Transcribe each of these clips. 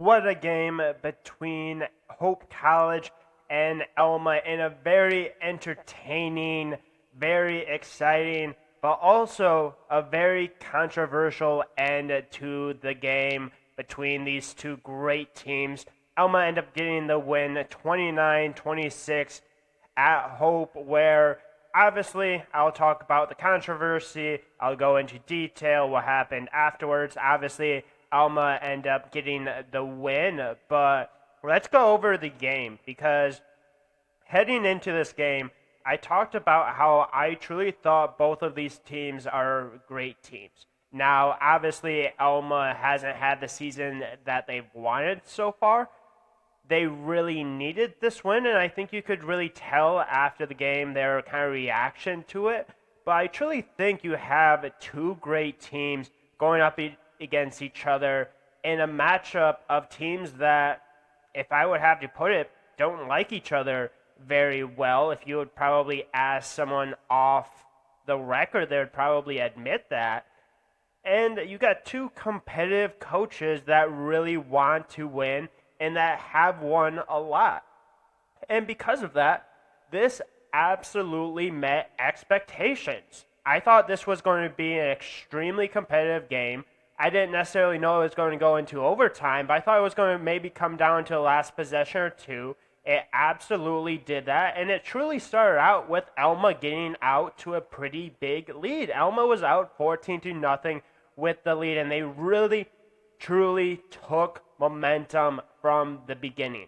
What a game between Hope College and Alma in a very entertaining, very exciting, but also a very controversial end to the game between these two great teams. Alma ended up getting the win 29-26 at Hope, where obviously I'll talk about the controversy. I'll go into detail what happened afterwards. Obviously, Alma end up getting the win, but let's go over the game because heading into this game, I talked about how I truly thought both of these teams are great teams. Now, obviously, Alma hasn't had the season that they've wanted so far. They really needed this win, and I think you could really tell after the game their kind of reaction to it. But I truly think you have two great teams going up against each other in a matchup of teams that, if I would have to put it, don't like each other very well. If you would probably ask someone off the record, they would probably admit that. And you got two competitive coaches that really want to win and that have won a lot. And because of that, this absolutely met expectations. I thought this was going to be an extremely competitive game. I didn't necessarily know it was going to go into overtime, but I thought it was going to maybe come down to the last possession or two. It absolutely did that, and it truly started out with Alma getting out to a pretty big lead. Alma was out 14 to nothing with the lead, and they really, truly took momentum from the beginning.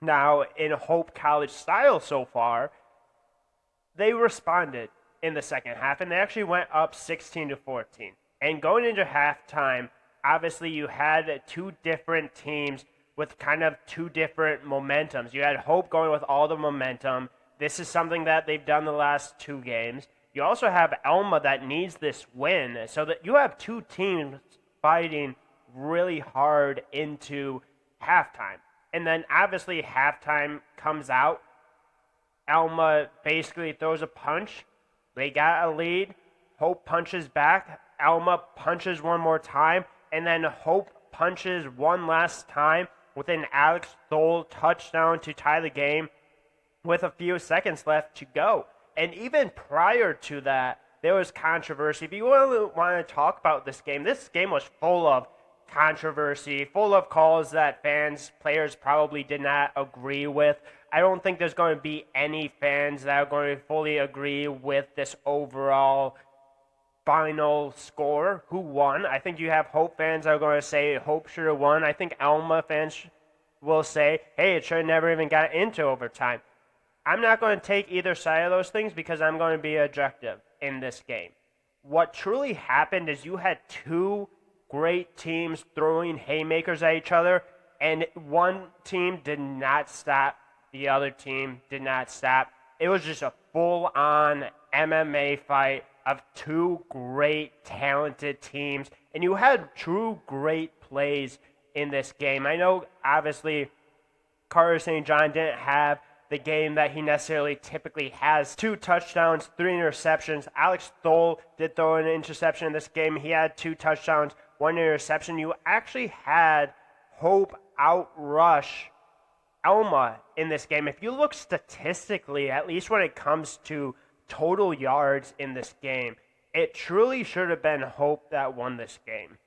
Now, in Hope College style so far, they responded in the second half, and they actually went up 16 to 14. And going into halftime, obviously you had two different teams with kind of two different momentums. You had Hope going with all the momentum. This is something that they've done the last two games. You also have Alma that needs this win, so that you have two teams fighting really hard into halftime. And then obviously halftime comes out. Alma basically throws a punch. They got a lead. Hope punches back. Alma punches one more time. And then Hope punches one last time with an Alex Thole touchdown to tie the game with a few seconds left to go. And even prior to that, there was controversy. If you want to talk about this game was full of controversy, full of calls that players probably did not agree with. I don't think there's going to be any fans that are going to fully agree with this overall final score, who won. I think you have Hope fans that are going to say Hope should have won. I think Alma fans will say, hey, it should have never even got into overtime. I'm not going to take either side of those things because I'm going to be objective in this game. What truly happened is you had two great teams throwing haymakers at each other, and one team did not stop. The other team did not stop. It was just a full-on MMA fight of two great, talented teams, and you had true great plays in this game. I know, obviously, Carter St. John didn't have the game that he necessarily typically has. 2 touchdowns, 3 interceptions. Alex Thole did throw an interception in this game. He had 2 touchdowns, 1 interception. You actually had Hope outrush Alma in this game. If you look statistically, at least when it comes to total yards in this game, it truly should have been Hope that won this game.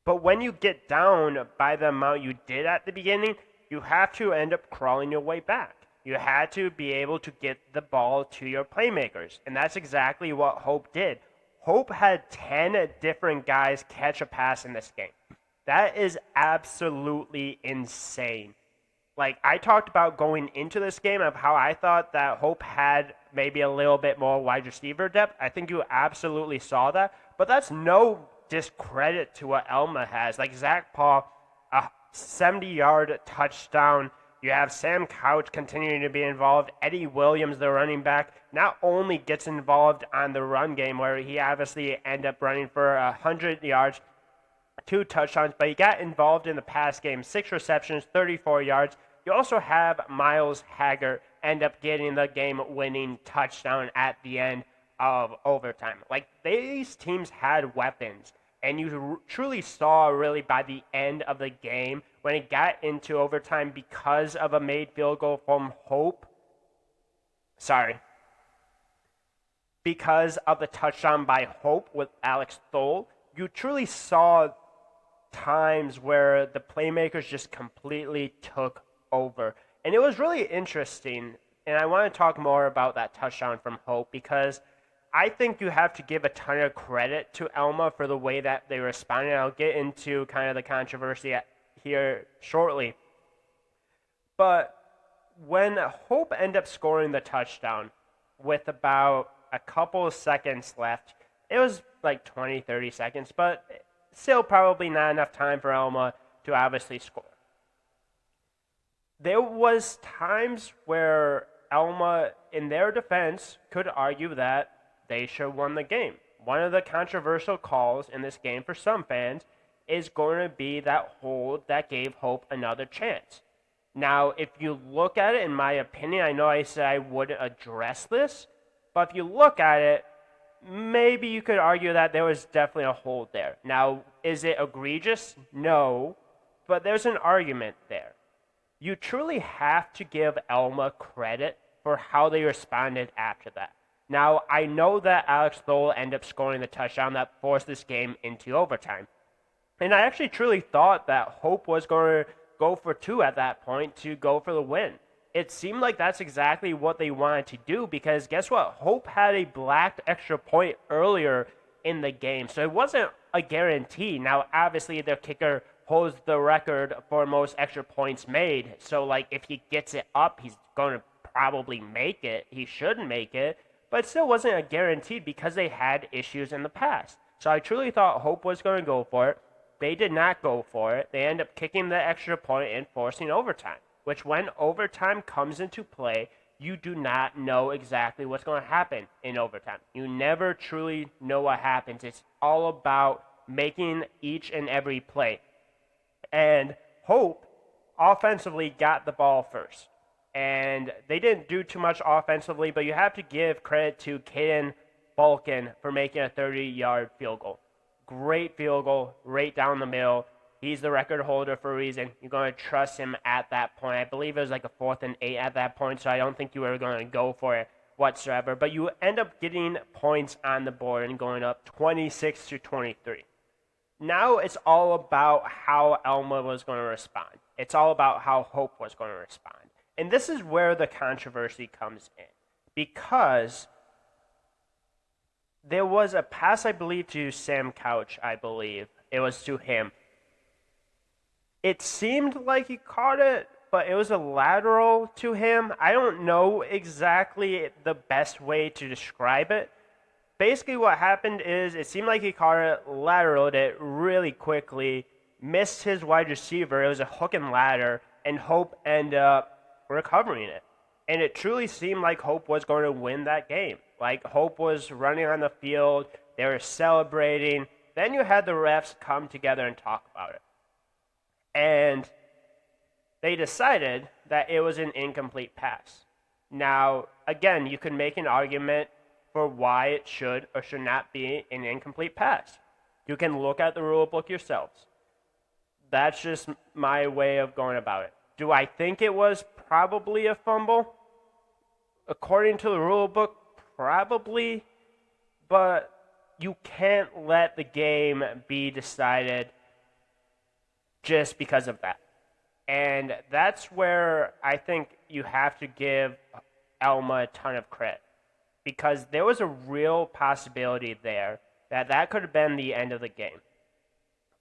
But when you get down by the amount you did at the beginning, you have to end up crawling your way back. You had to be able to get the ball to your playmakers, and that's exactly what Hope did. Hope had 10 different guys catch a pass in this game. That is absolutely insane. Like, I talked about going into this game of how I thought that Hope had maybe a little bit more wide receiver depth. I think you absolutely saw that, but that's no discredit to what Alma has. Like, Zach Paul, a 70-yard touchdown. You have Sam Couch continuing to be involved. Eddie Williams, the running back, not only gets involved on the run game, where he obviously ended up running for 100 yards, 2 touchdowns, but he got involved in the pass game, 6 receptions, 34 yards. You also have Miles Haggard end up getting the game-winning touchdown at the end of overtime. Like, these teams had weapons. And you truly saw, really, by the end of the game, when it got into overtime because of a made field goal from Hope. Because of the touchdown by Hope with Alex Thole, you truly saw times where the playmakers just completely took over. And it was really interesting, and I want to talk more about that touchdown from Hope because I think you have to give a ton of credit to Alma for the way that they responded. I'll get into kind of the controversy here shortly. But when Hope ended up scoring the touchdown with about a couple of seconds left, it was like 20, 30 seconds, but still probably not enough time for Alma to obviously score. There was times where Alma, in their defense, could argue that they should have won the game. One of the controversial calls in this game for some fans is going to be that hold that gave Hope another chance. Now, if you look at it, in my opinion, I know I said I wouldn't address this, but if you look at it, maybe you could argue that there was definitely a hold there. Now, is it egregious? No, but there's an argument there. You truly have to give Alma credit for how they responded after that. Now, I know that Alex Thole ended up scoring the touchdown that forced this game into overtime. And I actually truly thought that Hope was going to go for two at that point to go for the win. It seemed like that's exactly what they wanted to do because guess what? Hope had a blacked extra point earlier in the game, so it wasn't a guarantee. Now, obviously, their kicker holds the record for most extra points made, so like if he gets it up, he's going to probably make it. He should make it, but it still wasn't a guarantee because they had issues in the past. So I truly thought Hope was going to go for it. They did not go for it. They end up kicking the extra point and forcing overtime, which when overtime comes into play, you do not know exactly what's going to happen in overtime. You never truly know what happens. It's all about making each and every play. And Hope offensively got the ball first. And they didn't do too much offensively, but you have to give credit to Caden Balkin for making a 30-yard field goal. Great field goal, right down the middle. He's the record holder for a reason. You're going to trust him at that point. I believe it was like a 4th and 8 at that point, so I don't think you were going to go for it whatsoever. But you end up getting points on the board and going up 26-23. Now it's all about how Alma was going to respond. It's all about how Hope was going to respond. And this is where the controversy comes in. Because there was a pass, I believe, to Sam Couch, I believe. It was to him. It seemed like he caught it, but it was a lateral to him. I don't know exactly the best way to describe it. Basically what happened is it seemed like he caught it, lateraled it really quickly, missed his wide receiver. It was a hook and ladder, and Hope ended up recovering it. And it truly seemed like Hope was going to win that game. Like Hope was running on the field, they were celebrating. Then you had the refs come together and talk about it. And they decided that it was an incomplete pass. Now, again, you could make an argument for why it should or should not be an incomplete pass. You can look at the rule book yourselves. That's just my way of going about it. Do I think it was probably a fumble? According to the rule book, probably. But you can't let the game be decided just because of that. And that's where I think you have to give Alma a ton of credit. Because there was a real possibility there that could have been the end of the game.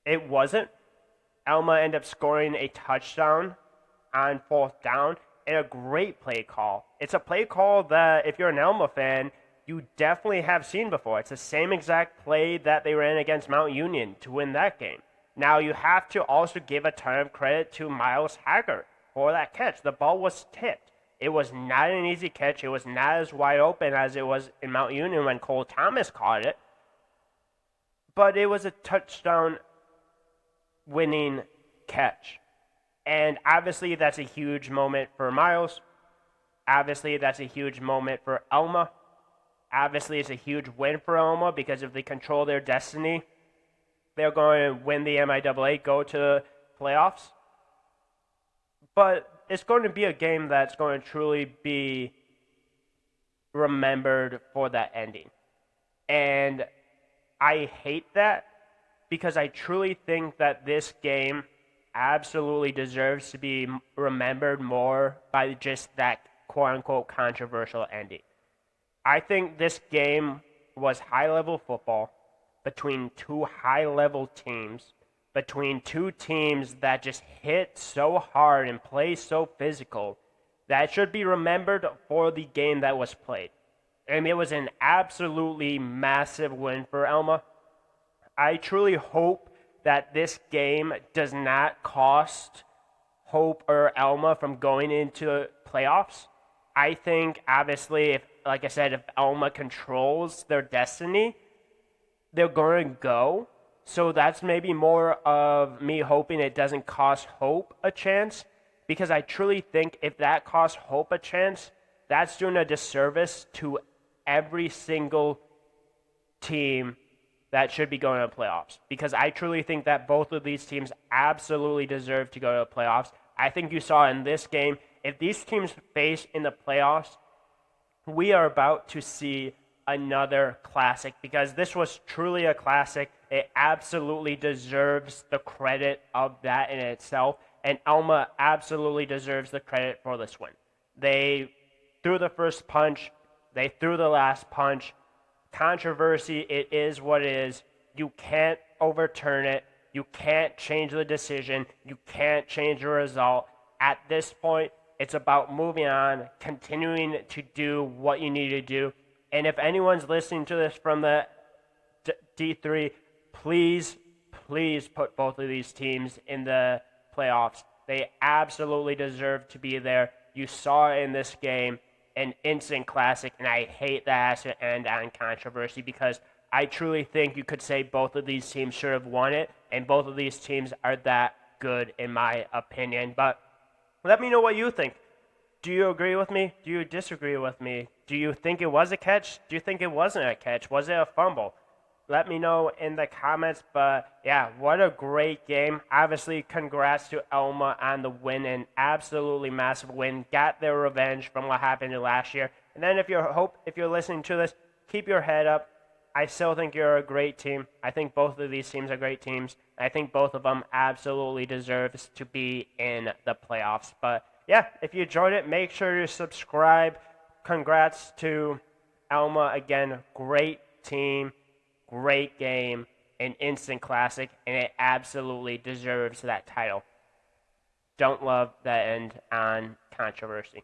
It wasn't. Alma ended up scoring a touchdown on 4th down and a great play call. It's a play call that, if you're an Alma fan, you definitely have seen before. It's the same exact play that they ran against Mount Union to win that game. Now, you have to also give a ton of credit to Miles Haggard for that catch. The ball was tipped. It was not an easy catch. It was not as wide open as it was in Mount Union when Cole Thomas caught it. But it was a touchdown winning catch. And obviously that's a huge moment for Miles. Obviously that's a huge moment for Alma. Obviously it's a huge win for Alma because if they control their destiny, they're going to win the MIAA, go to the playoffs. but it's going to be a game that's going to truly be remembered for that ending. And I hate that because I truly think that this game absolutely deserves to be remembered more by just that quote unquote controversial ending. I think this game was high level football between two high level teams, between two teams that just hit so hard and play so physical that it should be remembered for the game that was played. And it was an absolutely massive win for Alma. I truly hope that this game does not cost Hope or Alma from going into playoffs. I think, obviously, if, like I said, if Alma controls their destiny, they're going to go. So that's maybe more of me hoping it doesn't cost Hope a chance, because I truly think if that costs Hope a chance, that's doing a disservice to every single team that should be going to playoffs, because I truly think that both of these teams absolutely deserve to go to playoffs. I think you saw in this game, if these teams face in the playoffs, we are about to see another classic, because this was truly a classic. It absolutely deserves the credit of that in itself, and Alma absolutely deserves the credit for this win. They threw the first punch, they threw the last punch. Controversy, it is what it is. You can't overturn it. You can't change the decision. You can't change the result. At this point, it's about moving on, continuing to do what you need to do. And if anyone's listening to this from the D3, please put both of these teams in the playoffs. They absolutely deserve to be there. You saw it in this game, an instant classic, and I hate that it has to end on controversy, because I truly think you could say both of these teams should have won it, and both of these teams are that good in my opinion. But let me know what you think. Do you agree with me? Do you disagree with me? Do you think it was a catch? Do you think it wasn't a catch? Was it a fumble? Let me know in the comments. But yeah, what a great game. Obviously, congrats to Alma on the win, an absolutely massive win. Got their revenge from what happened last year. And then if you're listening to this, keep your head up. I still think you're a great team. I think both of these teams are great teams. I think both of them absolutely deserves to be in the playoffs. But yeah, if you enjoyed it, make sure you subscribe. Congrats to Alma again. Great team, great game, an instant classic, and it absolutely deserves that title. Don't love that end on controversy.